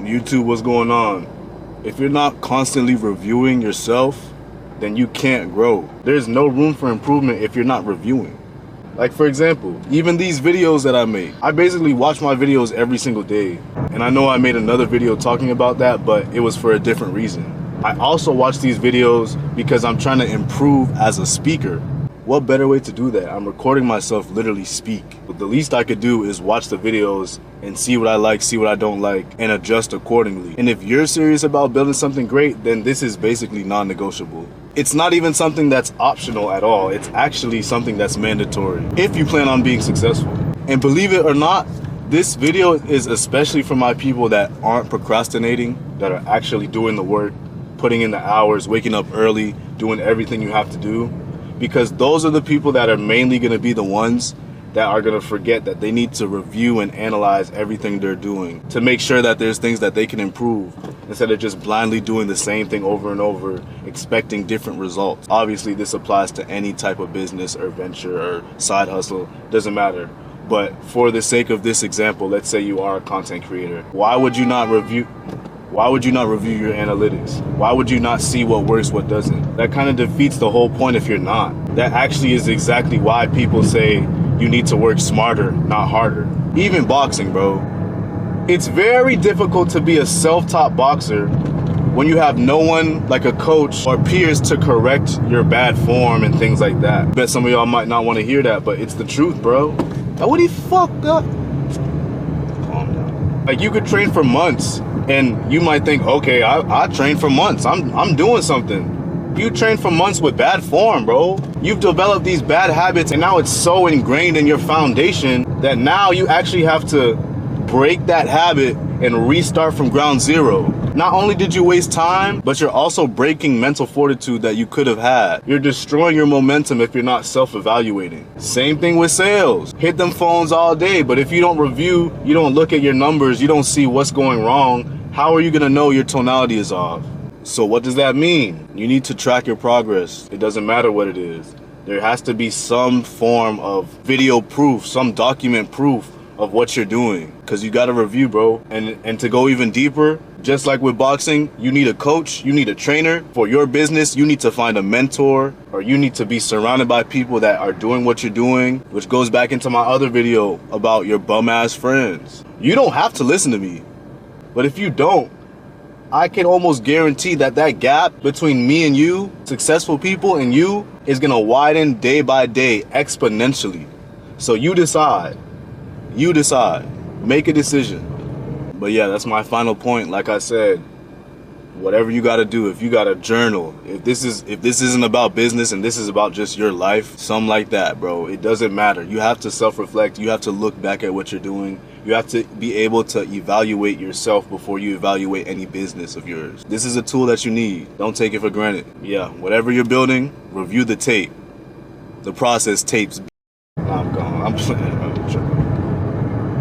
YouTube, what's going on? If you're not constantly reviewing yourself, then you can't grow. There's no room for improvement if you're not reviewing. Like, for example, even these videos that I make, I basically watch my videos every single day. And I know I made another video talking about that, but it was for a different reason. I also watch these videos because I'm trying to improve as a speaker. What better way to do that? I'm recording myself literally speak. But the least I could do is watch the videos and see what I like, see what I don't like, and adjust accordingly. And if you're serious about building something great, then this is basically non-negotiable. It's not even something that's optional at all. It's actually something that's mandatory if you plan on being successful. And believe it or not, this video is especially for my people that aren't procrastinating, that are actually doing the work, putting in the hours, waking up early, doing everything you have to do. Because those are the people that are mainly going to be the ones that are going to forget that they need to review and analyze everything they're doing to make sure that there's things that they can improve instead of just blindly doing the same thing over and over, expecting different results. Obviously, this applies to any type of business or venture or side hustle, doesn't matter. But for the sake of this example, let's say you are a content creator. Why would you not review your analytics? Why would you not see what works, what doesn't? That kind of defeats the whole point if you're not. That actually is exactly why people say you need to work smarter, not harder. Even boxing, bro. It's very difficult to be a self-taught boxer when you have no one like a coach or peers to correct your bad form and things like that. I bet some of y'all might not want to hear that, but it's the truth, bro. What he fucked up? Calm down. Like, you could train for months and you might think, okay, I trained for months. I'm doing something. You trained for months with bad form, bro. You've developed these bad habits and now it's so ingrained in your foundation that now you actually have to break that habit and restart from ground zero. Not only did you waste time, but you're also breaking mental fortitude that you could have had. You're destroying your momentum if you're not self-evaluating. Same thing with sales. Hit them phones all day, but if you don't review, you don't look at your numbers, you don't see what's going wrong, how are you gonna know your tonality is off? So what does that mean? You need to track your progress. It doesn't matter what it is. There has to be some form of video proof, some document proof of what you're doing, because you got to review, bro. And to go even deeper, just like with boxing, you need a coach, you need a trainer. For your business, you need to find a mentor, or you need to be surrounded by people that are doing what you're doing, which goes back into my other video about your bum ass friends. You don't have to listen to me, but if you don't, I can almost guarantee that that gap between me and you, successful people, and you is gonna widen day by day exponentially. So you decide. You decide. Make a decision. But yeah, that's my final point. Like I said, whatever you gotta do, if you gotta journal, if this isn't about business and this is about just your life, something like that, bro, it doesn't matter. You have to self-reflect. You have to look back at what you're doing. You have to be able to evaluate yourself before you evaluate any business of yours. This is a tool that you need. Don't take it for granted. Yeah, whatever you're building, review the tape. The process tapes. Nah, I'm gone. I'm playing. I'm tripping.